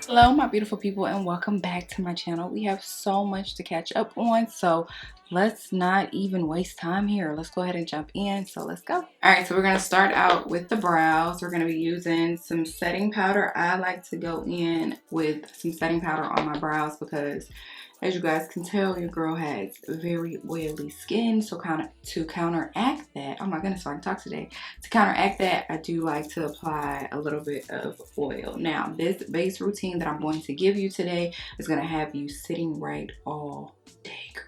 Hello my beautiful people, and welcome back to my channel. We have so much to catch up on, so let's not even waste time here. Let's go ahead and jump in. So let's go. All right, so we're going to start out with the brows. We're going to be using some setting powder. I like to go in with some setting powder on my brows because, as you guys can tell, your girl has very oily skin. So to counteract that, oh my goodness, so I can talk today. To counteract that, I do like to apply a little bit of oil. Now, this base routine that I'm going to give you today is going to have you sitting right all day, girl.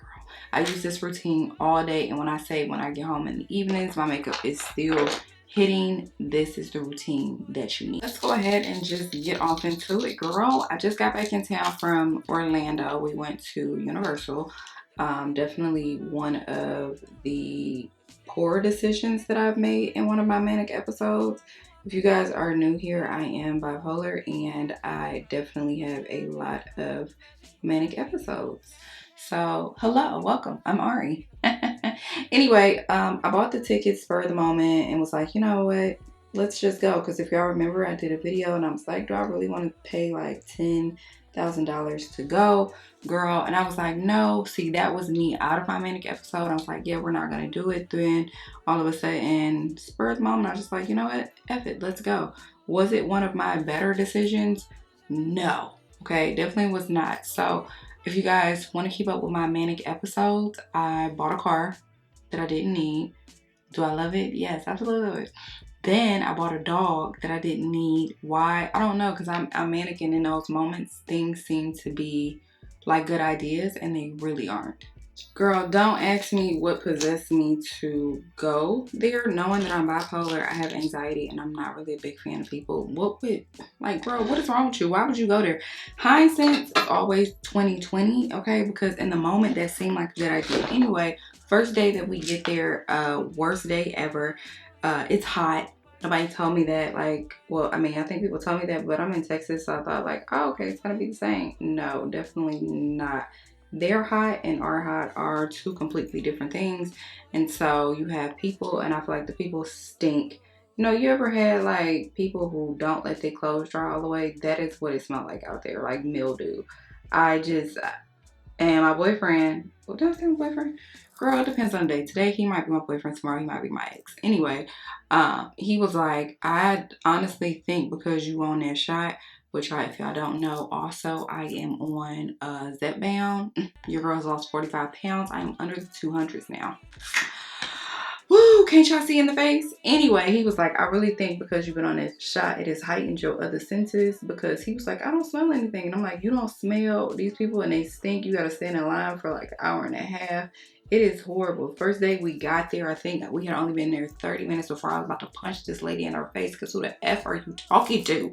I use this routine all day, and when I say when I get home in the evenings, my makeup is still hitting, this is the routine that you need. Let's go ahead and just get off into it, girl. I just got back in town from Orlando. We went to Universal. Definitely one of the poor decisions that I've made in one of my manic episodes. If you guys are new here, I am bipolar and I definitely have a lot of manic episodes. So hello, welcome, I'm Ari. Anyway, I bought the tickets spur of the moment and was like, you know what, let's just go. Because if y'all remember, I did a video and I was like, do I really want to pay like $10,000 to go, girl? And I was like, no. See, that was me out of my manic episode. I was like, yeah, we're not gonna do it. Then all of a sudden, spur of the moment, I was just like, you know what, F it, let's go. Was it one of my better decisions? No. Okay, definitely was not. So if you guys want to keep up with my manic episodes, I bought a car that I didn't need. Do I love it? Yes, absolutely love it. Then I bought a dog that I didn't need. Why? I don't know, because I'm manic, and in those moments, things seem to be like good ideas, and they really aren't. Girl, don't ask me what possessed me to go there, knowing that I'm bipolar, I have anxiety, and I'm not really a big fan of people. What would, like, girl, what is wrong with you? Why would you go there? Hindsight is always 20/20, okay? Because in the moment, that seemed like a good idea. Anyway, first day that we get there, worst day ever. It's hot. Nobody told me that, like, well, I mean, I think people told me that, but I'm in Texas, so I thought, like, oh, okay, it's gonna be the same. No, definitely not. Their hot and our hot are two completely different things. And so you have people, and I feel like the people stink. You know, you ever had like people who don't let their clothes dry all the way? That is what it smelled like out there, like mildew. And my boyfriend, well, did I say my boyfriend? Girl, it depends on the day. Today he might be my boyfriend, tomorrow he might be my ex. Anyway, he was like, I honestly think because you on that shot, which if y'all don't know, also I am on Zepbound. Your girl's lost 45 pounds. I am under the 200s now. Woo, can't y'all see in the face? Anyway, he was like, I really think because you've been on that shot, it has heightened your other senses. Because he was like, I don't smell anything. And I'm like, you don't smell these people and they stink. You got to stand in line for like an hour and a half. It is horrible. First day we got there, I think we had only been there 30 minutes before I was about to punch this lady in her face. Because who the F are you talking to?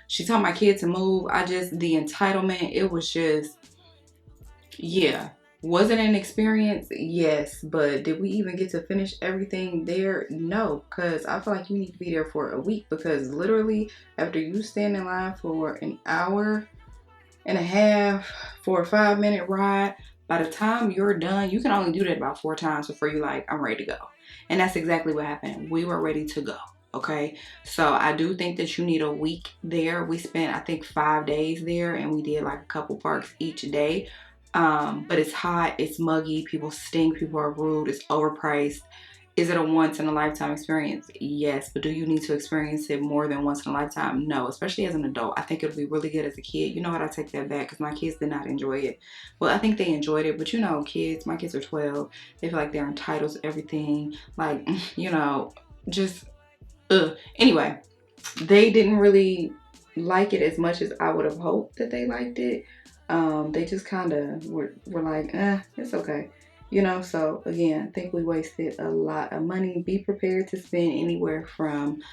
She told my kid to move. The entitlement, it was just, yeah. Was it an experience? Yes. But did we even get to finish everything there? No. Because I feel like you need to be there for a week. Because literally, after you stand in line for an hour and a half for a 5-minute ride, by the time you're done, you can only do that about 4 times before you're like, I'm ready to go. And that's exactly what happened. We were ready to go. Okay, so I do think that you need a week there. We spent, I think, 5 days there, and we did like a couple parks each day. But it's hot, it's muggy, people stink, people are rude, it's overpriced. Is it a once in a lifetime experience? Yes, but do you need to experience it more than once in a lifetime? No, especially as an adult. I think it'll be really good as a kid. You know what? I take that back because my kids did not enjoy it. Well, I think they enjoyed it, but you know, kids, my kids are 12. They feel like they're entitled to everything. Like, you know, just, Anyway, they didn't really like it as much as I would have hoped that they liked it. They just kind of were like, it's okay. You know, so again, I think we wasted a lot of money. Be prepared to spend anywhere from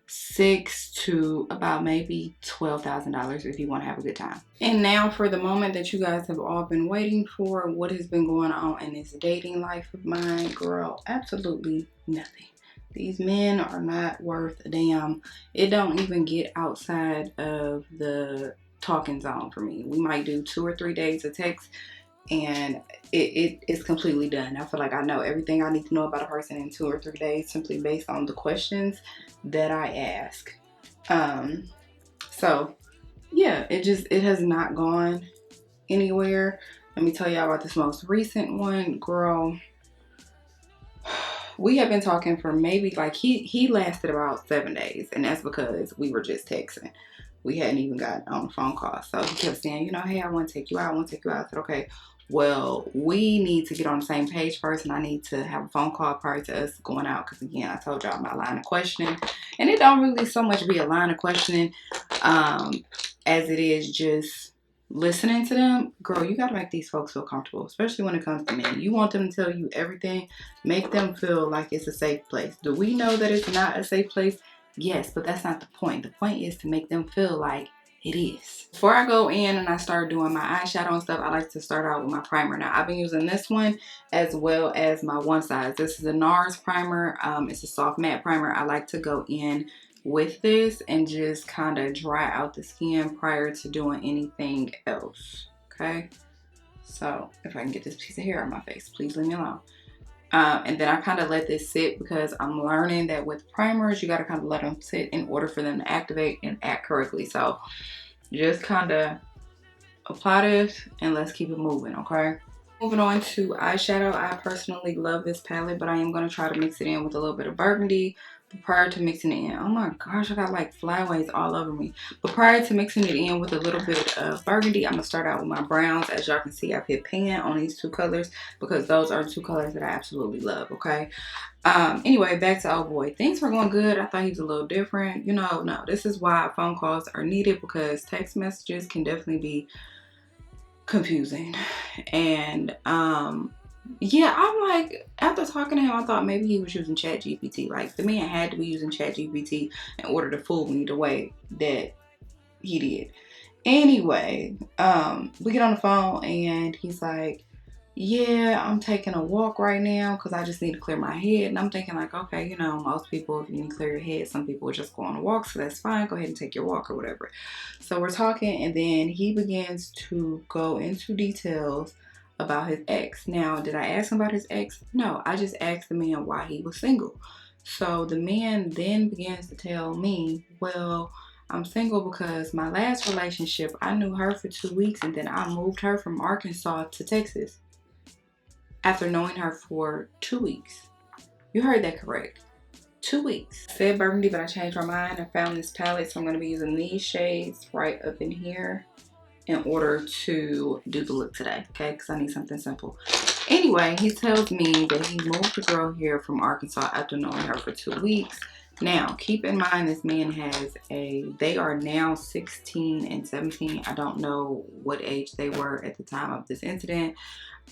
$6,000 to about maybe $12,000 if you want to have a good time. And now for the moment that you guys have all been waiting for, what has been going on in this dating life of mine, girl? Absolutely nothing. These men are not worth a damn. It don't even get outside of the talking zone for me. We might do 2 or 3 days of text and it is completely done. I feel like I know everything I need to know about a person in 2 or 3 days simply based on the questions that I ask. So yeah, it has not gone anywhere. Let me tell y'all about this most recent one, girl. We have been talking for maybe like he lasted about 7 days, and that's because we were just texting. We hadn't even gotten on a phone call. So he kept saying, you know, hey, I want to take you out. I want to take you out. I said, okay, well, we need to get on the same page first, and I need to have a phone call prior to us going out. Because again, I told y'all my line of questioning, and it don't really so much be a line of questioning as it is just listening to them. Girl, you got to make these folks feel comfortable, especially when it comes to men. You want them to tell you everything. Make them feel like it's a safe place. Do we know that it's not a safe place? Yes, but that's not the point. The point is to make them feel like it is. Before I go in and I start doing my eyeshadow and stuff, I like to start out with my primer. Now, I've been using this one as well as my one size. This is a NARS primer. It's a soft matte primer. I like to go in with this and just kind of dry out the skin prior to doing anything else. Okay? So, if I can get this piece of hair on my face, please leave me alone. And then I kind of let this sit because I'm learning that with primers, you got to kind of let them sit in order for them to activate and act correctly. So just kind of apply this and let's keep it moving, okay? Moving on to eyeshadow. I personally love this palette, but I am going to try to mix it in with a little bit of burgundy. But prior to mixing it in, oh my gosh, I got like flyaways all over me. But prior to mixing it in with a little bit of burgundy, I'm going to start out with my browns. As y'all can see, I've hit pan on these 2 colors because those are 2 colors that I absolutely love, okay? Anyway, back to oh boy. Things were going good. I thought he was a little different. You know, no, this is why phone calls are needed because text messages can definitely be confusing. And yeah, I'm like, after talking to him, I thought maybe he was using ChatGPT. Like, the man had to be using ChatGPT in order to fool me the way that he did. Anyway, we get on the phone and he's like, yeah, I'm taking a walk right now because I just need to clear my head. And I'm thinking like, okay, you know, most people, if you need to clear your head, some people will just go on a walk, so that's fine. Go ahead and take your walk or whatever. So we're talking, and then he begins to go into details about his ex. Now, did I ask him about his ex? No, I just asked the man why he was single. So the man then begins to tell me, well, I'm single because my last relationship, I knew her for 2 weeks and then I moved her from Arkansas to Texas after knowing her for 2 weeks. You heard that correct. 2 weeks. I said burgundy, but I changed my mind. I found this palette, so I'm going to be using these shades right up in here in order to do the look today, okay? Because I need something simple. Anyway, he tells me that he moved the girl here from Arkansas after knowing her for 2 weeks. Now, keep in mind this man has they are now 16 and 17. I don't know what age they were at the time of this incident.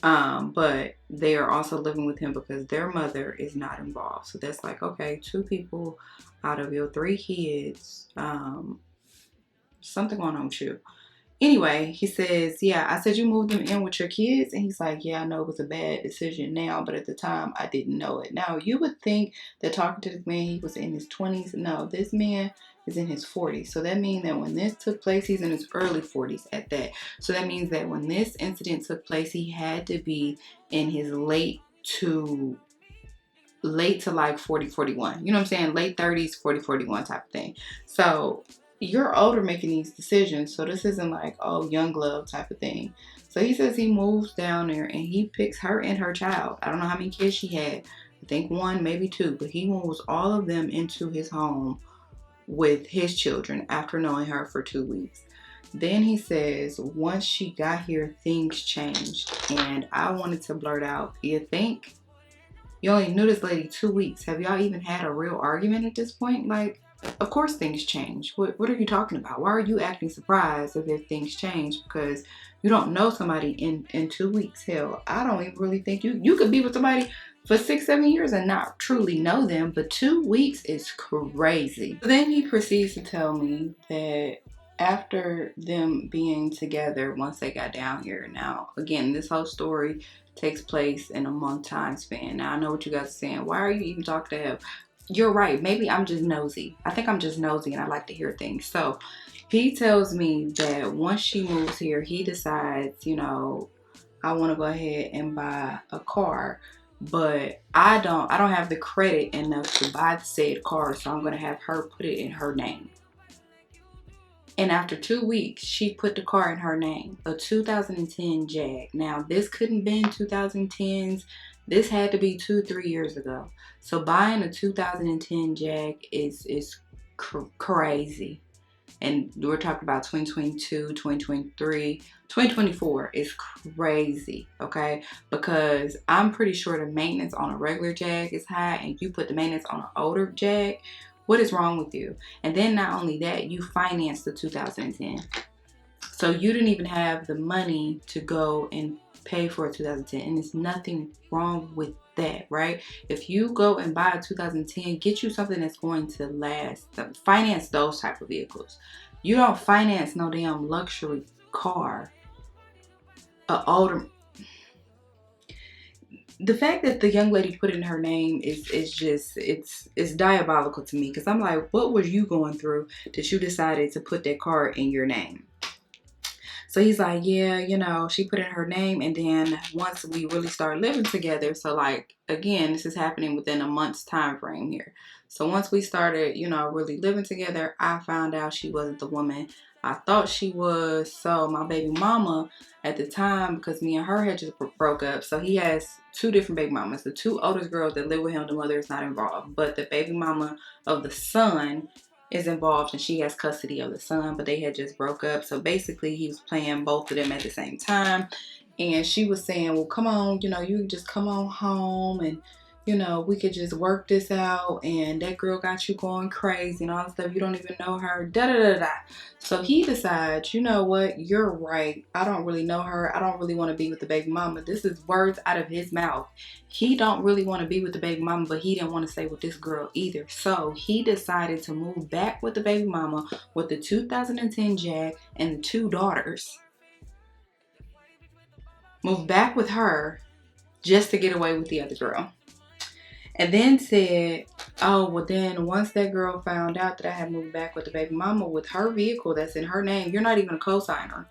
But they are also living with him because their mother is not involved. So that's like, okay, 2 people out of your 3 kids, something going on with you. Anyway, he says, yeah, I said you moved them in with your kids. And he's like, yeah, I know it was a bad decision now, but at the time I didn't know it. Now, you would think that talking to this man, he was in his 20s. No, this man is in his 40s. So that means that when this took place, he's in his early 40s at that. So that means that when this incident took place, he had to be in his late to like 40, 41. You know what I'm saying? Late 30s, 40, 41 type of thing. So you're older making these decisions. So this isn't like, oh, young love type of thing. So he says he moves down there and he picks her and her child. I don't know how many kids she had. I think 1, maybe 2. But he moves all of them into his home with his children after knowing her for 2 weeks. Then he says, once she got here, things changed. And I wanted to blurt out, you think? You only knew this lady 2 weeks. Have y'all even had a real argument at this point? Like, of course things change. What are you talking about? Why are you acting surprised if things change? Because you don't know somebody in 2 weeks. Hell, I don't even really think you could be with somebody for 6, 7 years and not truly know them. But 2 weeks is crazy. Then he proceeds to tell me that after them being together, once they got down here. Now, again, this whole story takes place in a month time span. Now, I know what you guys are saying. Why are you even talking to him? You're right. Maybe I'm just nosy. I think I'm just nosy and I like to hear things. So he tells me that once she moves here, he decides, you know, I want to go ahead and buy a car, but I don't have the credit enough to buy the said car, so I'm going to have her put it in her name. And after 2 weeks, she put the car in her name, a 2010 Jag. Now, this couldn't been 2010s. This had to be 2-3 years ago. So buying a 2010 Jag is crazy. And we're talking about 2022, 2023, 2024 is crazy, okay? Because I'm pretty sure the maintenance on a regular Jag is high, and you put the maintenance on an older Jag. What is wrong with you? And then not only that, you financed the 2010. So you didn't even have the money to go and pay for a 2010. And there's nothing wrong with that, right? If you go and buy a 2010, get you something that's going to last. Finance those type of vehicles. You don't finance no damn luxury car. The fact that the young lady put it in her name is just it's diabolical to me, because I'm like, what was you going through that you decided to put that car in your name? So he's like, yeah, she put in her name, and then once we really started living together, so like, again, this is happening within a month's time frame here. So once we started, really living together, I found out she wasn't the woman I thought she was. So my baby mama at the time, because me and her had just broke up, so he has two different baby mamas. The two oldest girls that live with him, the mother is not involved, but the baby mama of the son is involved, and she has custody of the son, but they had just broke up. So basically he was playing both of them at the same time, and she was saying, well, come on, you can just come on home, and we could just work this out, and that girl got you going crazy and all that stuff, you don't even know her, da da da da. So he decides, you know what, you're right, I don't really know her, I don't really want to be with the baby mama. This is words out of his mouth. He don't really want to be with the baby mama, but he didn't want to stay with this girl either. So he decided to move back with the baby mama with the 2010 Jag and the two daughters. Move back with her just to get away with the other girl. And then said, oh, well then once that girl found out that I had moved back with the baby mama with her vehicle that's in her name, you're not even a co-signer.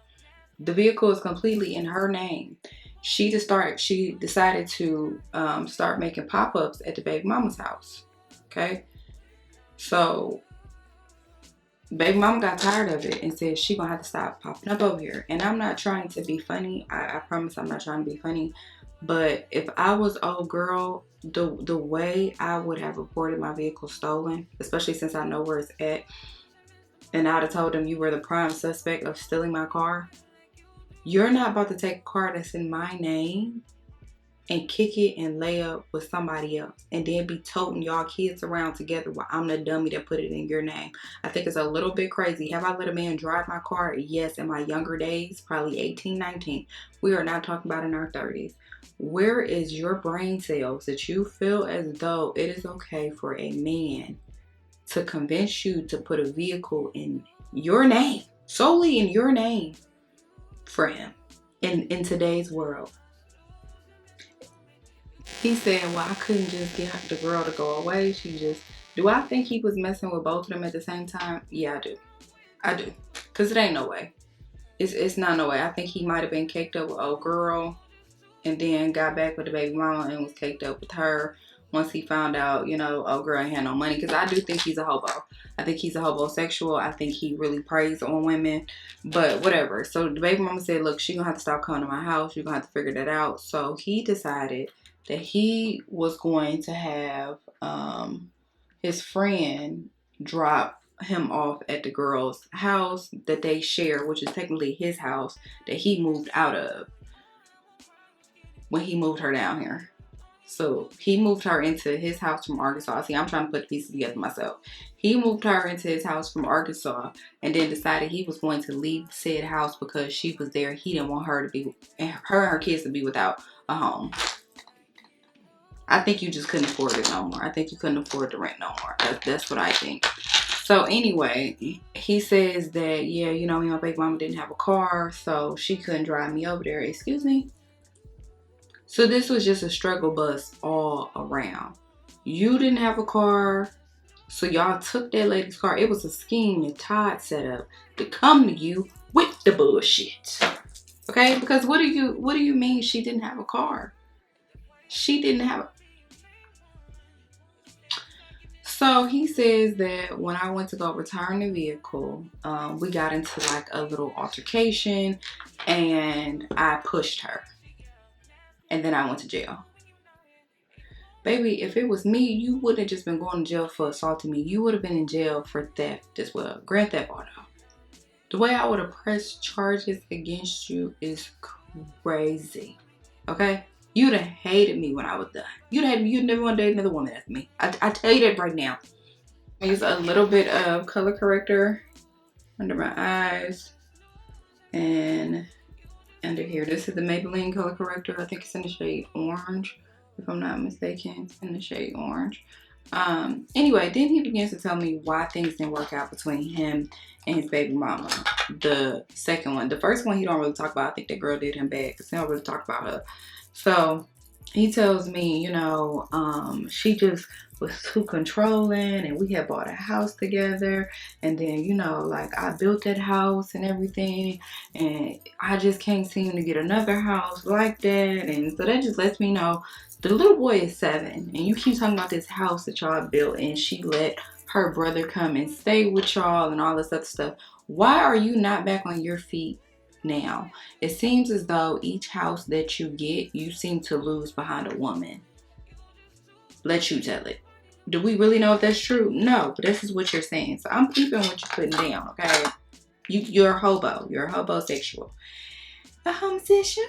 The vehicle is completely in her name. She decided to start making pop-ups at the baby mama's house. Okay. So baby mama got tired of it and said she gonna have to stop popping up over here. And I'm not trying to be funny. I promise I'm not trying to be funny. But if I was old girl, the way I would have reported my vehicle stolen, especially since I know where it's at, and I'd have told them you were the prime suspect of stealing my car. You're not about to take a car that's in my name and kick it and lay up with somebody else and then be toting y'all kids around together while I'm the dummy that put it in your name. I think it's a little bit crazy. Have I let a man drive my car? Yes, in my younger days, probably 18, 19. We are not talking about in our 30s. Where is your brain cells that you feel as though it is okay for a man to convince you to put a vehicle in your name, solely in your name, for him in today's world? He said, well, I couldn't just get the girl to go away. Do I think he was messing with both of them at the same time? Yeah, I do. Because it ain't no way. It's not no way. I think he might have been caked up with old girl and then got back with the baby mama and was caked up with her once he found out, old girl ain't had no money. Because I do think he's a hobo. I think he's a hobosexual. I think he really preys on women. But whatever. So the baby mama said, look, she gonna have to stop coming to my house. You're gonna have to figure that out. So he decided that he was going to have his friend drop him off at the girl's house that they share, which is technically his house that he moved out of when he moved her down here. So he moved her into his house from Arkansas. See, I'm trying to put the pieces together myself. He moved her into his house from Arkansas and then decided he was going to leave said house because she was there. He didn't want her and her kids to be without a home. I think you just couldn't afford it no more. I think you couldn't afford the rent no more. That's what I think. So anyway, he says that, yeah, me and my baby mama didn't have a car, so she couldn't drive me over there. Excuse me? So this was just a struggle bus all around. You didn't have a car, so y'all took that lady's car. It was a scheme that Todd set up to come to you with the bullshit. Okay, because what do you mean she didn't have a car? She didn't have. So he says that when I went to go return the vehicle, we got into like a little altercation, and I pushed her, and then I went to jail. Baby, if it was me, you wouldn't have just been going to jail for assaulting me. You would have been in jail for theft as well. Grand theft auto. The way I would have pressed charges against you is crazy. Okay? You'd have hated me when I was done. You'd never want to date another woman after me. I tell you that right now. I use a little bit of color corrector under my eyes and under here. This is the Maybelline color corrector. I think it's in the shade orange, if I'm not mistaken. It's in the shade orange. Anyway, then he begins to tell me why things didn't work out between him and his baby mama. The second one. The first one he don't really talk about. I think that girl did him bad because he don't really talk about her. So he tells me, she just was too controlling, and we had bought a house together, and then, like I built that house and everything, and I just can't seem to get another house like that. And so that just lets me know the little boy is 7, and you keep talking about this house that y'all built, and she let her brother come and stay with y'all and all this other stuff. Why are you not back on your feet now? It seems as though each house that you get, you seem to lose behind a woman. Let you tell it. Do we really know if that's true? No, but this is what you're saying. So I'm peeping what you're putting down, okay? You're a hobo. You're a hobosexual. A homosexual?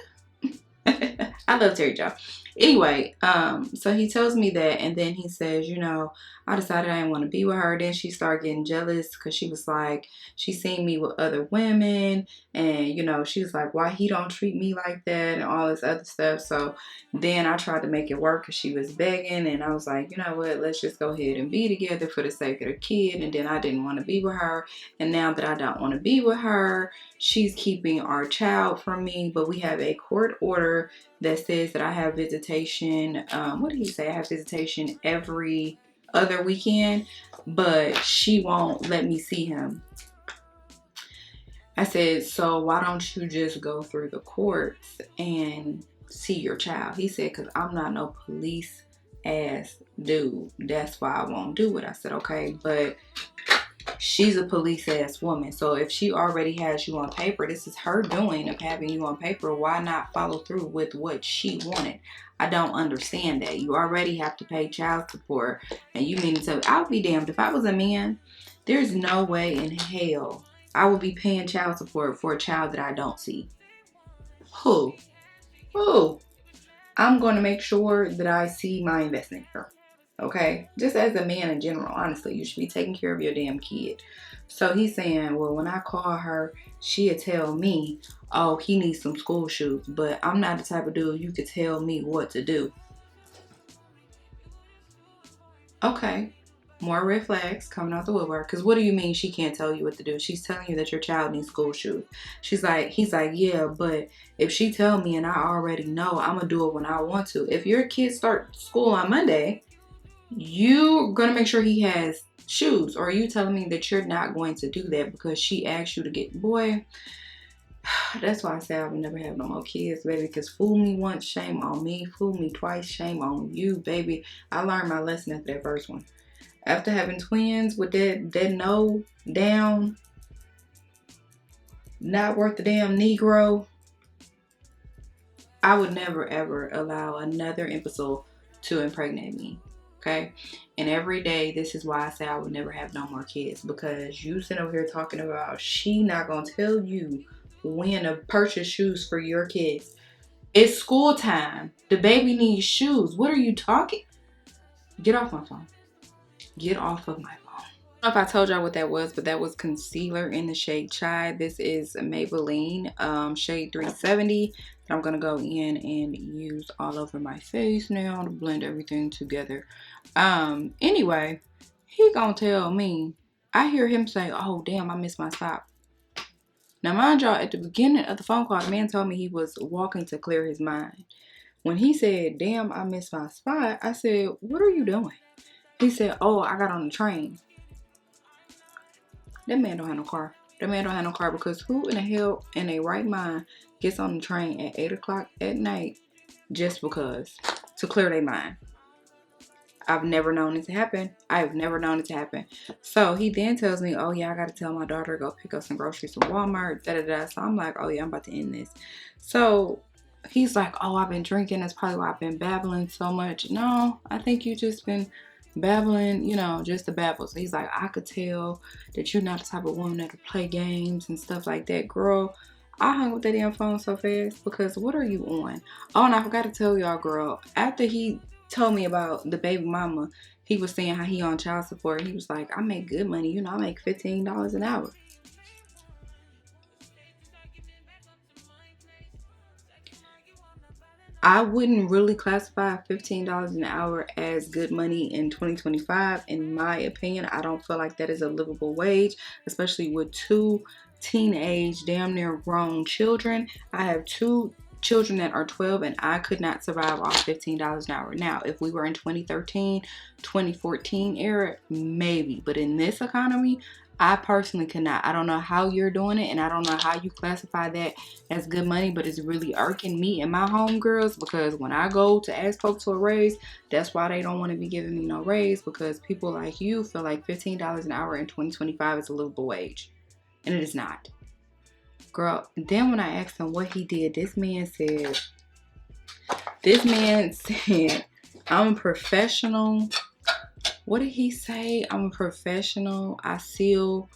I love Terry Joe. Anyway, so he tells me that, and then he says, I decided I didn't want to be with her. Then she started getting jealous because she was like, she seen me with other women, and she was like, why he don't treat me like that, and all this other stuff. So then I tried to make it work because she was begging, and I was like, you know what, let's just go ahead and be together for the sake of the kid. And then I didn't want to be with her, and now that I don't want to be with her, she's keeping our child from me. But we have a court order that says that I have visitation. What did he say? I have visitation every other weekend, but she won't let me see him. I said, so why don't you just go through the courts and see your child? He said, because I'm not no police ass dude. That's why I won't do it. I said, okay, but she's a police ass woman. So if she already has you on paper, this is her doing of having you on paper. Why not follow through with what she wanted? I don't understand that. You already have to pay child support, and you mean to tell me, I would be damned if I was a man. There's no way in hell I would be paying child support for a child that I don't see. Who? I'm going to make sure that I see my investment here. Okay? Just as a man in general, honestly, you should be taking care of your damn kid. So he's saying, well, when I call her, she'll tell me, oh, he needs some school shoes. But I'm not the type of dude you could tell me what to do. Okay. More red flags coming out the woodwork. Because what do you mean she can't tell you what to do? She's telling you that your child needs school shoes. He's like, yeah, but if she tell me and I already know, I'm going to do it when I want to. If your kid start school on Monday, you're going to make sure he has shoes. Or are you telling me that you're not going to do that because she asked you to get, boy, that's why I say I would never have no more kids, baby. Because fool me once, shame on me. Fool me twice, shame on you, baby. I learned my lesson after that first one. After having twins with that no down, not worth the damn Negro, I would never ever allow another imbecile to impregnate me. Okay? And every day, this is why I say I would never have no more kids. Because you sit over here talking about she not gonna tell you when to purchase shoes for your kids. It's school time. The baby needs shoes. What are you talking? Get off my phone. Get off of my phone. I don't know if I told y'all what that was, but that was concealer in the shade Chai. This is Maybelline shade 370 that I'm going to go in and use all over my face now to blend everything together. Anyway, he going to tell me, I hear him say, oh, damn, I missed my spot. Now, mind y'all, at the beginning of the phone call, the man told me he was walking to clear his mind. When he said, damn, I missed my spot, I said, what are you doing? He said, oh, I got on the train. That man don't have no car. The man don't have no car, because who in the hell in their right mind gets on the train at 8 o'clock at night just because, to clear their mind? I've never known it to happen. I've never known it to happen. So he then tells me, oh yeah, I gotta tell my daughter to go pick up some groceries from Walmart, da da da. So I'm like, oh yeah, I'm about to end this. So he's like, oh, I've been drinking. That's probably why I've been babbling so much. No, I think you just been babbling, you know, just to babble. So he's like, I could tell that you're not the type of woman that'll play games and stuff like that. Girl, I hung with that damn phone so fast, because what are you on? Oh, and I forgot to tell y'all, girl, after he told me about the baby mama, he was saying how he on child support. He was like, I make good money. You know, I make $15 an hour. I wouldn't really classify $15 an hour as good money in 2025. In my opinion, I don't feel like that is a livable wage, especially with two teenage, damn near grown children. I have two children that are 12, and I could not survive off $15 an hour. Now, if we were in 2013, 2014 era, maybe. But in this economy, I personally cannot. I don't know how you're doing it, and I don't know how you classify that as good money, but it's really irking me and my homegirls, because when I go to ask folks for a raise, that's why they don't want to be giving me no raise, because people like you feel like $15 an hour in 2025 is a livable wage, and it is not. Girl, then when I asked him what he did, this man said, I'm a professional. What did he say? I'm a professional. The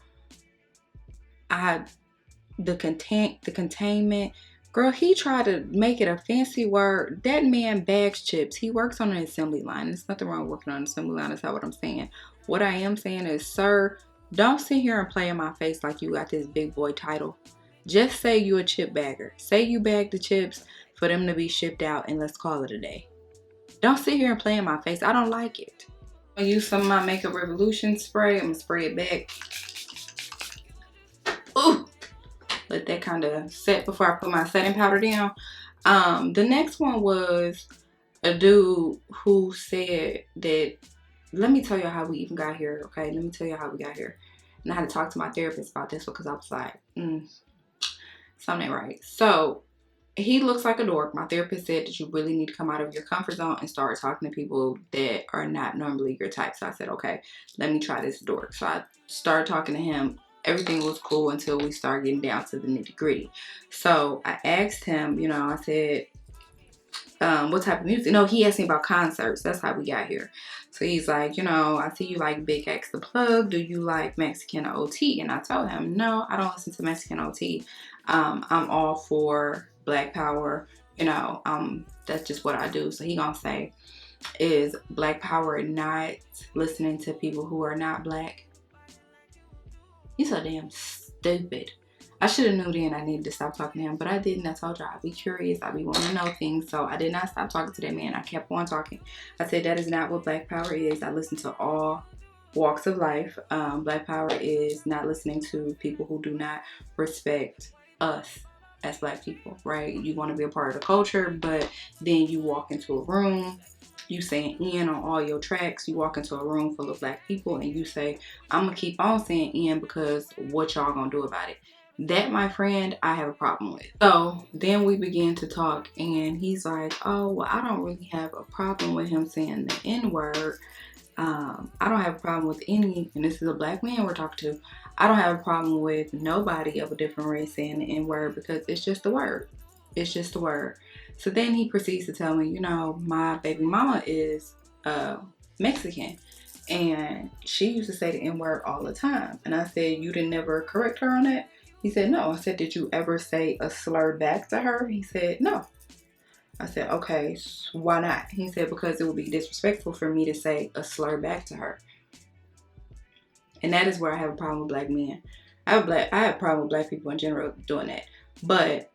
containment. Girl, he tried to make it a fancy word. That man bags chips. He works on an assembly line. There's nothing wrong with working on an assembly line. That's not what I'm saying. What I am saying is, sir, don't sit here and play in my face like you got this big boy title. Just say you a chip bagger. Say you bag the chips for them to be shipped out, and let's call it a day. Don't sit here and play in my face. I don't like it. I'm gonna use some of my Makeup Revolution spray. I'm gonna spray it back. Ooh! Let that kind of set before I put my setting powder down. The next one was a dude who said that, let me tell you how we even got here, okay? Let me tell you how we got here. And I had to talk to my therapist about this because I was like, something ain't right. So he looks like a dork. My therapist said that you really need to come out of your comfort zone and start talking to people that are not normally your type. So I said, okay, let me try this dork. So I started talking to him. Everything was cool until we started getting down to the nitty gritty. So I asked him, you know, I said, what type of music? No, he asked me about concerts. That's how we got here. So he's like, you know, I see you like Big X the Plug. Do you like Mexican OT? And I told him, no, I don't listen to Mexican OT. I'm all for Black Power. You know, that's just what I do. So he gonna say, is Black Power not listening to people who are not black? He's so damn stupid. I should have knew then I needed to stop talking to him, but I didn't. I told y'all I'd be curious. I'd be wanting to know things. So I did not stop talking to that man. I kept on talking. I said that is not what Black Power is. I listen to all walks of life. Black Power is not listening to people who do not respect us as black people, right? You want to be a part of the culture, but then you walk into a room, you saying in on all your tracks. You walk into a room full of black people and you say, I'm gonna keep on saying in because what y'all gonna do about it? That, my friend, I have a problem with. So then we begin to talk, and he's like, oh, well, I don't really have a problem with him saying the N-word. I don't have a problem with any, and this is a black man we're talking to, I don't have a problem with nobody of a different race saying the N-word, because it's just a word. It's just a word. So then he proceeds to tell me, you know, my baby mama is Mexican, and she used to say the N-word all the time. And I said, you didn't never correct her on that? He said, no. I said, did you ever say a slur back to her? He said, no. I said, okay, why not? He said, because it would be disrespectful for me to say a slur back to her. And that is where I have a problem with black men. I have a problem with black people in general doing that. But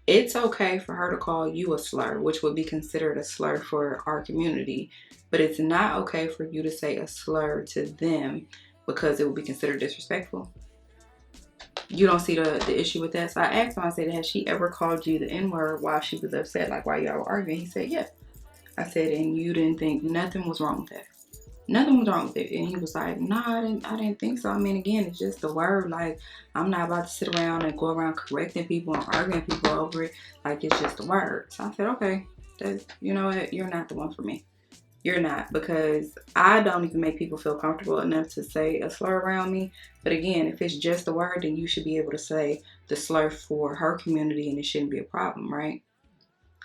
it's okay for her to call you a slur, which would be considered a slur for our community. But it's not okay for you to say a slur to them because it would be considered disrespectful. You don't see the issue with that? So I asked him, I said, has she ever called you the N-word while she was upset, like while y'all were arguing? He said, yeah. I said, and you didn't think nothing was wrong with that? Nothing was wrong with it. And he was like, nah, I didn't think so. I mean, again, it's just the word. Like, I'm not about to sit around and go around correcting people and arguing people over it. Like, it's just the word. So I said, okay, you know what? You're not the one for me. You're not, because I don't even make people feel comfortable enough to say a slur around me. But again, if it's just the word, then you should be able to say the slur for her community and it shouldn't be a problem, right?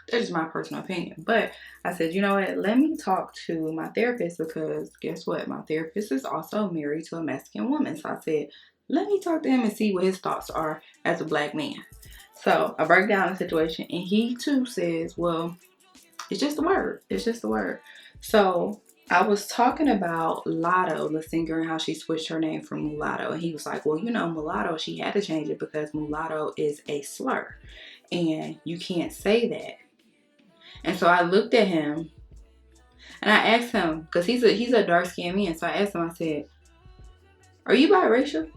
That's just my personal opinion. But I said, you know what? Let me talk to my therapist, because guess what? My therapist is also married to a Mexican woman. So I said, let me talk to him and see what his thoughts are as a black man. So I break down the situation, and he too says, well, it's just the word. It's just the word. So I was talking about Lotto, the singer, and how she switched her name from Mulatto. And he was like, well, you know, Mulatto, she had to change it because mulatto is a slur. And you can't say that. And so I looked at him and I asked him, because he's a dark skinned man. So I asked him, I said, are you biracial?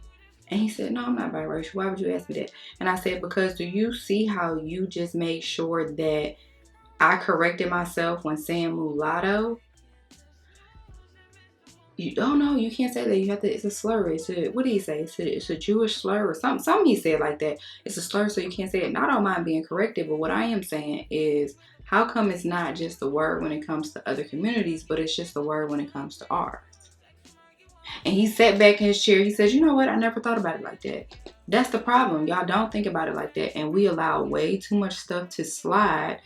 And he said, no, I'm not biracial. Why would you ask me that? And I said, because do you see how you just made sure that I corrected myself when saying mulatto? You don't know. You can't say that. You have to. It's a slur. What did he say? It's a Jewish slur or something. Something he said like that. It's a slur, so you can't say it. And I don't mind being corrected, but what I am saying is, how come it's not just the word when it comes to other communities, but it's just the word when it comes to ours? And he sat back in his chair. He says, you know what? I never thought about it like that. That's the problem. Y'all don't think about it like that. And we allow way too much stuff to slide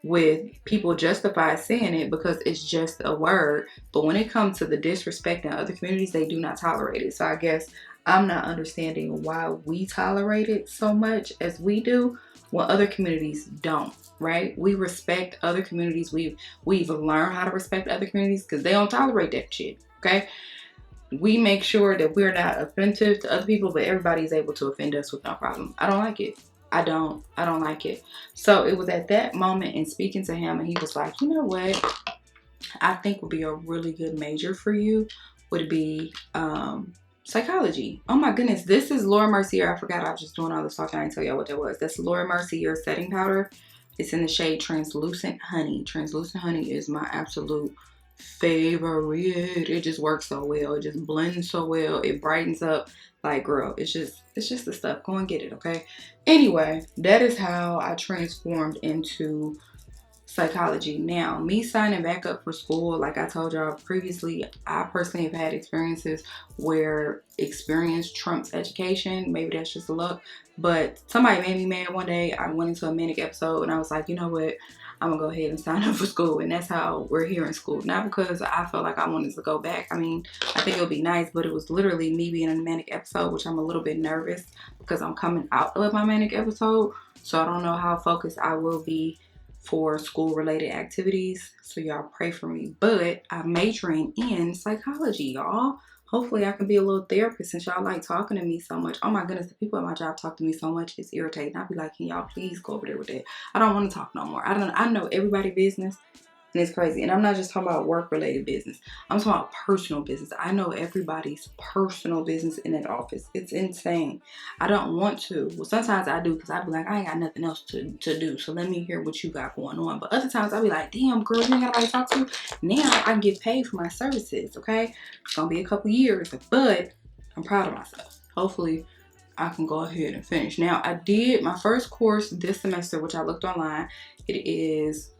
with people justify saying it because it's just a word. But when it comes to the disrespect in other communities, they do not tolerate it. So I guess I'm not understanding why we tolerate it so much as we do when other communities don't, right? We respect other communities. We've learned how to respect other communities because they don't tolerate that shit. Okay. We make sure that we're not offensive to other people, but everybody's able to offend us with no problem. I don't like it. I don't like it. So it was at that moment in speaking to him, and he was like, you know what? I think would be a really good major for you would be psychology. Oh my goodness, this is Laura Mercier. I forgot I was just doing all this talking. I didn't tell y'all what that was. That's Laura Mercier setting powder. It's in the shade Translucent Honey. Translucent Honey is my absolute favorite. It just works so well. It just blends so well. It brightens up. Like, girl, it's just the stuff. Go and get it, okay? Anyway, that is how I transformed into psychology. Now, me signing back up for school, like I told y'all previously, I personally have had experiences where experience trumps education. Maybe that's just luck, but somebody made me mad one day. I went into a manic episode and I was like, you know what? I'm gonna go ahead and sign up for school. And that's how we're here in school. Not because I felt like I wanted to go back. I mean, I think it would be nice, but it was literally me being in a manic episode, which I'm a little bit nervous because I'm coming out of my manic episode. So I don't know how focused I will be for school related activities. So y'all pray for me. But I'm majoring in psychology, y'all. Hopefully I can be a little therapist since y'all like talking to me so much. Oh my goodness, the people at my job talk to me so much, it's irritating. I'll be like, can y'all please go over there with that? I don't want to talk no more. I know everybody's business. And it's crazy. And I'm not just talking about work-related business. I'm talking about personal business. I know everybody's personal business in that office. It's insane. I don't want to. Well, sometimes I do because I be like, I ain't got nothing else to do. So let me hear what you got going on. But other times I be like, damn, girl, you ain't got nobody to talk to. Now I get paid for my services, okay? It's going to be a couple years. But I'm proud of myself. Hopefully I can go ahead and finish. Now, I did my first course this semester, which I looked online. It is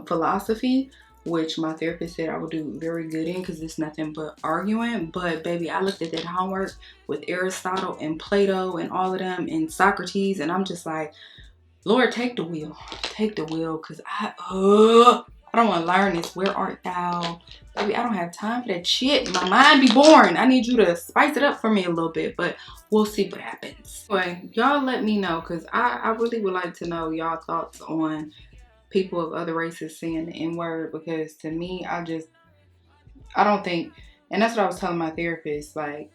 philosophy, which my therapist said I would do very good in because it's nothing but arguing. But baby, I looked at that homework with Aristotle and Plato and all of them and Socrates, and I'm just like, Lord, take the wheel, because I don't want to learn this. Where art thou, baby? I don't have time for that shit. My mind be boring. I need you to spice it up for me a little bit, but we'll see what happens. Anyway, y'all let me know because I really would like to know y'all thoughts on people of other races saying the N-word, because to me, I don't think, and that's what I was telling my therapist, like,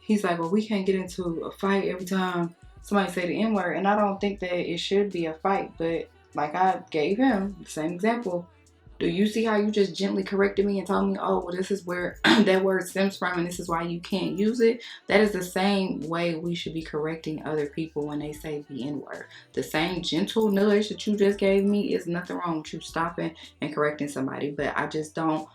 he's like, well, we can't get into a fight every time somebody say the N-word, and I don't think that it should be a fight, but like I gave him the same example. Do you see how you just gently corrected me and told me, oh, well, this is where that word stems from and this is why you can't use it? That is the same way we should be correcting other people when they say the N-word. The same gentle nudge that you just gave me is nothing wrong with you stopping and correcting somebody. But I just don't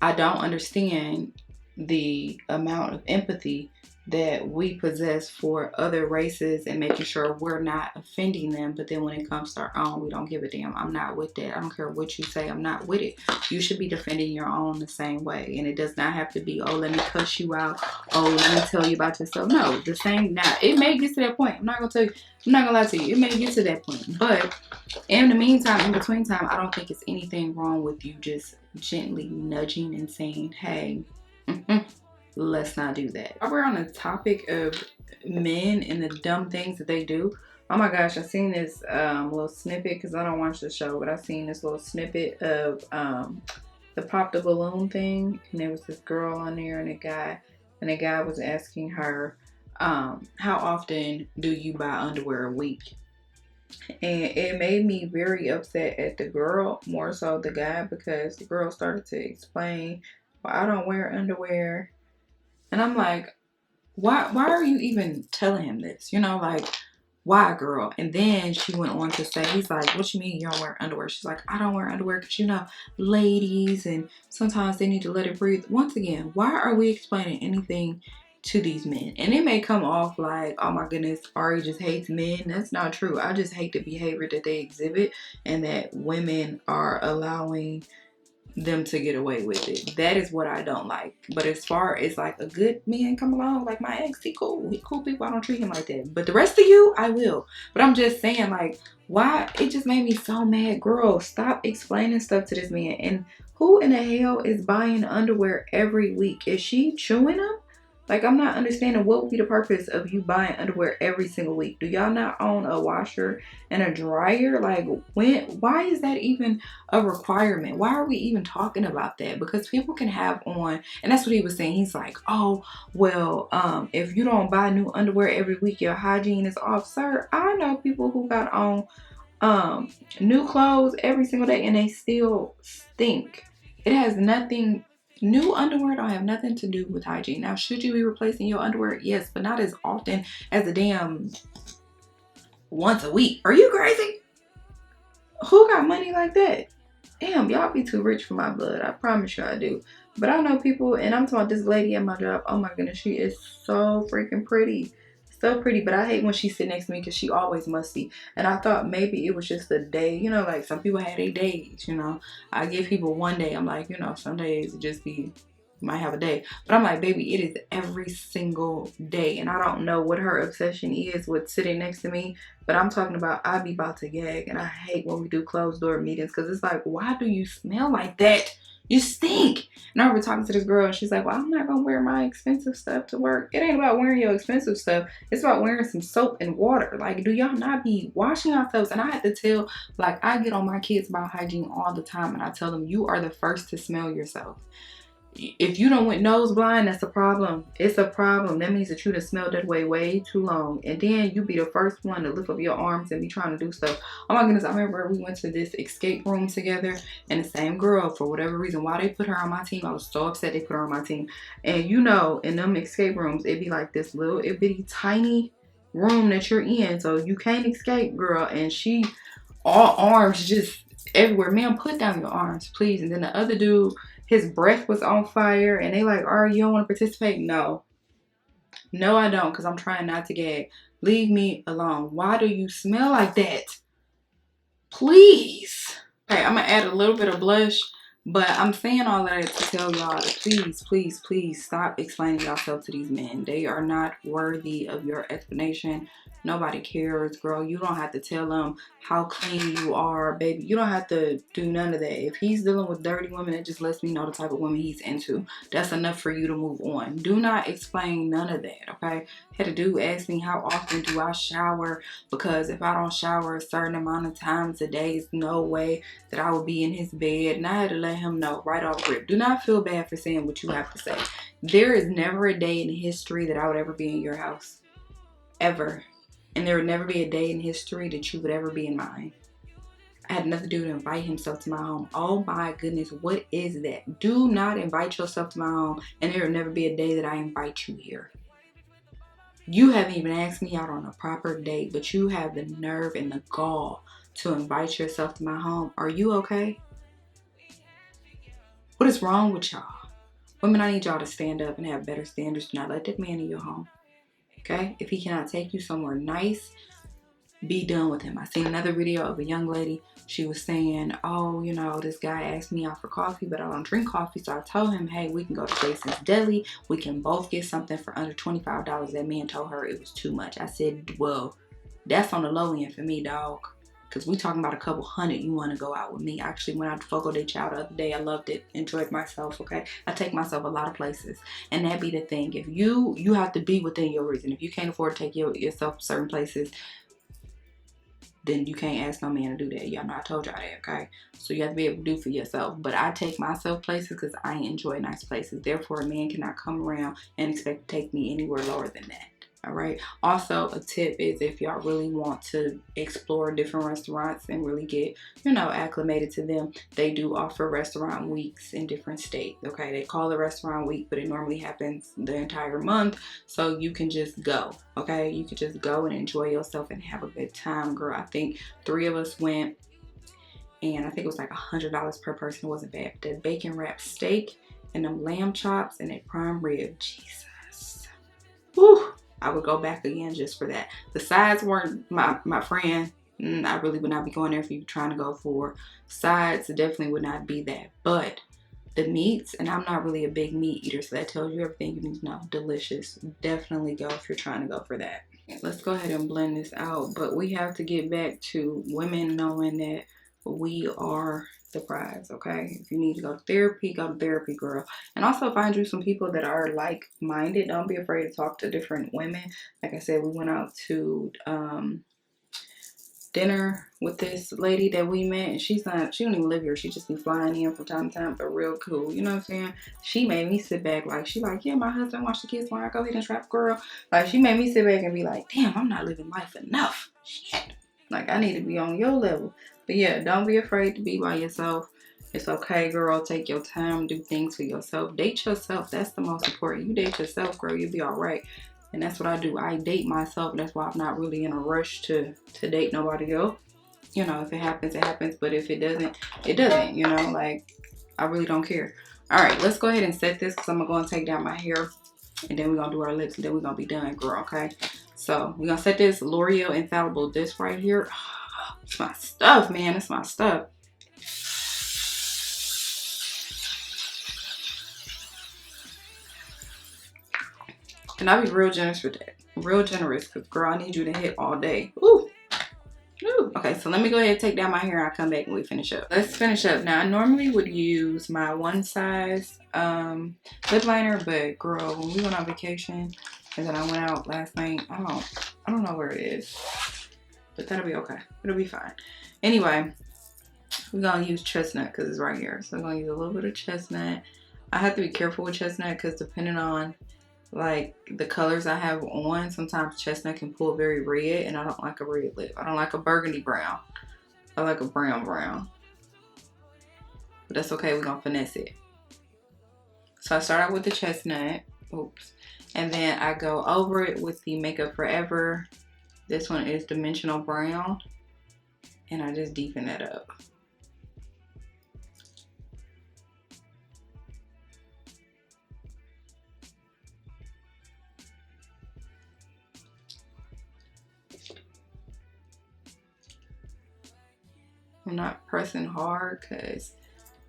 I don't understand the amount of empathy that we possess for other races and making sure we're not offending them. But then when it comes to our own, we don't give a damn. I'm not with that. I don't care what you say. I'm not with it. You should be defending your own the same way. And it does not have to be, oh, let me cuss you out. Oh, let me tell you about yourself. No, the same. Now, it may get to that point. I'm not going to tell you. I'm not going to lie to you. It may get to that point. But in the meantime, in between time, I don't think it's anything wrong with you just gently nudging and saying, hey, let's not do that. While we're on the topic of men and the dumb things that they do, oh my gosh, I seen this little snippet, because I don't watch the show, but I seen this little snippet of the pop the balloon thing, and there was this girl on there and a guy was asking her, how often do you buy underwear a week? And it made me very upset at the girl, more so the guy, because the girl started to explain, well, I don't wear underwear. And I'm like, why are you even telling him this? You know, like, why, girl? And then she went on to say, he's like, what you mean you don't wear underwear? She's like, I don't wear underwear because, you know, ladies, and sometimes they need to let it breathe. Once again, why are we explaining anything to these men? And it may come off like, oh my goodness, Ari just hates men. That's not true. I just hate the behavior that they exhibit and that women are allowing them to get away with it. That is what I don't like. But as far as like a good man come along, like my ex, he cool. He cool people. I don't treat him like that. But the rest of you, I will. But I'm just saying, like, why? It just made me so mad. Girl, stop explaining stuff to this man. And who in the hell is buying underwear every week? Is she chewing them? Like, I'm not understanding what would be the purpose of you buying underwear every single week. Do y'all not own a washer and a dryer? Like, why is that even a requirement? Why are we even talking about that? Because people can have on, and that's what he was saying. He's like, oh, well, if you don't buy new underwear every week, your hygiene is off. Sir, I know people who got on new clothes every single day and they still stink. It has nothing. New underwear don't have nothing to do with hygiene. Now, should you be replacing your underwear? Yes, but not as often as a damn once a week. Are you crazy? Who got money like that? Damn, y'all be too rich for my blood. I promise you I do. But I know people, and I'm talking about this lady at my job. Oh my goodness, she is so freaking pretty. So pretty, but I hate when she sit next to me because she always musty. And I thought maybe it was just a day. You know, like some people had their days, you know. I give people one day. I'm like, you know, some days it just be, you might have a day. But I'm like, baby, it is every single day. And I don't know what her obsession is with sitting next to me. But I'm talking about, I be about to gag. And I hate when we do closed door meetings because it's like, why do you smell like that? You stink. And I remember talking to this girl and she's like, well, I'm not going to wear my expensive stuff to work. It ain't about wearing your expensive stuff. It's about wearing some soap and water. Like, do y'all not be washing yourselves? And I had to tell, like, I get on my kids about hygiene all the time. And I tell them, you are the first to smell yourself. If you don't went nose blind, that's a problem. It's a problem. That means that you done smelled that way too long. And then you be the first one to lift up your arms and be trying to do stuff. Oh my goodness, I remember we went to this escape room together, and the same girl, for whatever reason, why they put her on my team, I was so upset they put her on my team. And you know, in them escape rooms, it'd be like this little itty bitty tiny room that you're in, so you can't escape, girl. And she, all arms just everywhere. Ma'am, put down your arms, please. And then the other dude, his breath was on fire, and they like, "Are you don't want to participate?" No, no, I don't, because I'm trying not to gag. Leave me alone. Why do you smell like that? Please. Okay, I'm gonna add a little bit of blush, but I'm saying all that to tell y'all to please, please, please stop explaining yourself to these men. They are not worthy of your explanation. Nobody cares, girl. You don't have to tell them how clean you are, baby. You don't have to do none of that. If he's dealing with dirty women, it just lets me know the type of women he's into. That's enough for you to move on. Do not explain none of that, okay? Had a dude ask me how often do I shower, because if I don't shower a certain amount of times a day, there's no way that I would be in his bed. And I had to let him know right off rip. Do not feel bad for saying what you have to say. There is never a day in history that I would ever be in your house. Ever. And there would never be a day in history that you would ever be in mine. I had nothing to do to invite himself to my home. Oh my goodness, what is that? Do not invite yourself to my home, and there will never be a day that I invite you here. You haven't even asked me out on a proper date, but you have the nerve and the gall to invite yourself to my home. Are you okay? What is wrong with y'all? Women, I need y'all to stand up and have better standards. Do not let that man in your home. Okay? If he cannot take you somewhere nice, be done with him. I seen another video of a young lady. She was saying, oh, you know, this guy asked me out for coffee, but I don't drink coffee. So I told him, hey, we can go to Jason's Deli. We can both get something for under $25. That man told her it was too much. I said, well, that's on the low end for me, dog. Because we talking about a couple hundred. You want to go out with me. I actually went out to Fogo de Chao the other day. I loved it. Enjoyed myself, okay? I take myself a lot of places. And that be the thing. If you have to be within your reason. If you can't afford to take yourself certain places, then you can't ask no man to do that. Y'all know I told y'all that, okay? So you have to be able to do for yourself. But I take myself places because I enjoy nice places. Therefore, a man cannot come around and expect to take me anywhere lower than that. All right. Also, a tip is if y'all really want to explore different restaurants and really get, you know, acclimated to them, they do offer restaurant weeks in different states. Okay. They call it restaurant week, but it normally happens the entire month. So you can just go. Okay. You can just go and enjoy yourself and have a good time, girl. I think 3 of us went, and I think it was like $100 per person. It wasn't bad. The bacon wrapped steak and them lamb chops and that prime rib. Jesus. Whew. I would go back again just for that. The sides weren't my friend. I really would not be going there if you're trying to go for sides. It definitely would not be that. But the meats, and I'm not really a big meat eater, so that tells you everything you need to know. Delicious. Definitely go if you're trying to go for that. Let's go ahead and blend this out. But we have to get back to women knowing that we are the prize, okay? If you need to go to therapy, girl. And also find you some people that are like-minded. Don't be afraid to talk to different women. Like I said, we went out to dinner with this lady that we met, and she don't even live here. She just be flying in from time to time, but real cool. You know what I'm saying? She made me sit back yeah, my husband watch the kids while I go ahead and trap, girl. Like, she made me sit back and be like, damn, I'm not living life enough. Shit. Like, I need to be on your level. But yeah, don't be afraid to be by yourself. It's okay, girl. Take your time. Do things for yourself. Date yourself. That's the most important. You date yourself, girl. You'll be all right. And that's what I do. I date myself. That's why I'm not really in a rush to date nobody else. You know, if it happens, it happens. But if it doesn't, it doesn't. You know, like, I really don't care. All right, let's go ahead and set this because I'm going to take down my hair. And then we're going to do our lips. And then we're going to be done, girl, okay? So, we're going to set this L'Oreal Infallible Disc right here. It's my stuff, man. It's my stuff. And I'll be real generous with that. Real generous. Because, girl, I need you to hit all day. Ooh. Ooh. Okay, so let me go ahead and take down my hair and I'll come back and we finish up. Let's finish up. Now, I normally would use my one size lip liner, but girl, when we went on vacation and then I went out last night, I don't know where it is. But that'll be okay. It'll be fine. Anyway, we're gonna use chestnut because it's right here. So I'm gonna use a little bit of chestnut. I have to be careful with chestnut because depending on like the colors I have on, sometimes chestnut can pull very red, and I don't like a red lip. I don't like a burgundy brown. I like a brown. But that's okay, we're gonna finesse it. So I start out with the chestnut. Oops. And then I go over it with the Makeup Forever. This one is Dimensional Brown. And I just deepen that up. I'm not pressing hard because,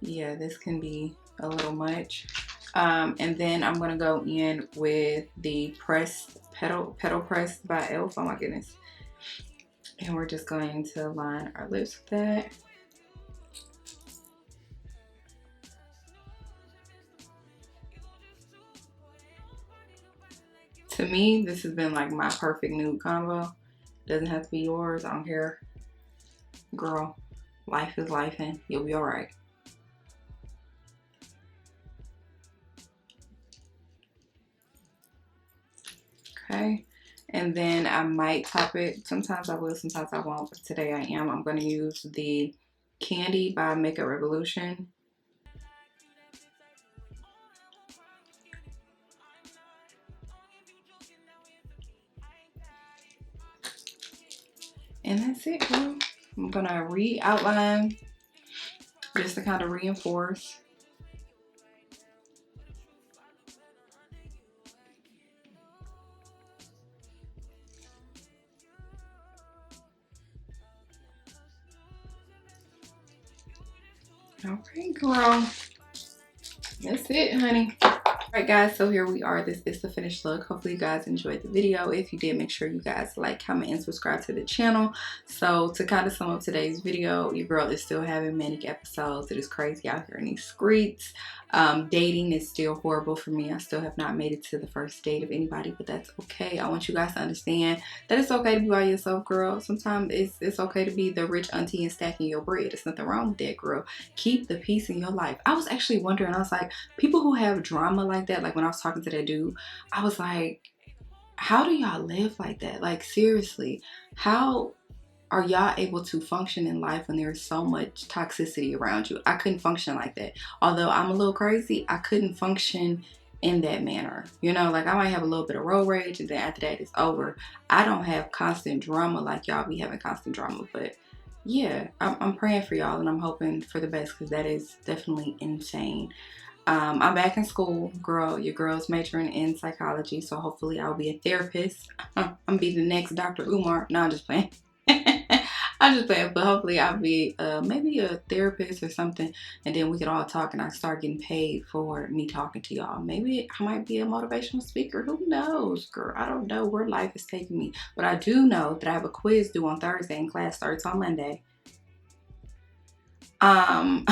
yeah, this can be a little much. And then I'm going to go in with the Petal Press by e.l.f. Oh my goodness. And we're just going to line our lips with that. To me, this has been like my perfect nude combo. Doesn't have to be yours. I don't care. Girl, life is life and you'll be alright. Okay. And then I might top it. Sometimes I will, sometimes I won't. But today I am. I'm going to use the Candy by Makeup Revolution. And that's it, girl. I'm going to re-outline just to kind of reinforce. Okay, girl. That's it, honey. Alright guys, so here we are. This is the finished look. Hopefully you guys enjoyed the video. If you did, make sure you guys like, comment, and subscribe to the channel. So to kind of sum up today's video, your girl is still having manic episodes. It is crazy out here in these streets. Dating is still horrible for me. I still have not made it to the first date of anybody, but that's okay. I want you guys to understand that it's okay to be by yourself, girl. Sometimes it's okay to be the rich auntie and stacking your bread. There's nothing wrong with that, girl. Keep the peace in your life. I was actually wondering, I was like, people who have drama like that, like when I was talking to that dude, I was like, how do y'all live like that? Like, seriously, how are y'all able to function in life when there's so much toxicity around you? I couldn't function like that. Although I'm a little crazy, I couldn't function in that manner. You know, like I might have a little bit of road rage and then after that it's over. I don't have constant drama like y'all be having constant drama, but yeah, I'm praying for y'all and I'm hoping for the best because that is definitely insane. I'm back in school, girl. Your girl's majoring in psychology, so hopefully I'll be a therapist. I'm gonna be the next Dr. Umar. No, I'm just playing. I'm just playing, but hopefully I'll be maybe a therapist or something, and then we could all talk and I start getting paid for me talking to y'all. Maybe I might be a motivational speaker. Who knows, girl? I don't know where life is taking me, but I do know that I have a quiz due on Thursday and class starts on Monday. Um,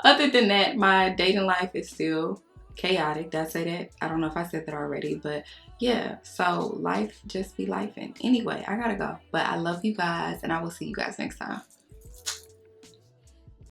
Other than that, my dating life is still chaotic. Did I say that? I don't know if I said that already, but yeah. So life just be life. And anyway, I gotta go. But I love you guys, and I will see you guys next time.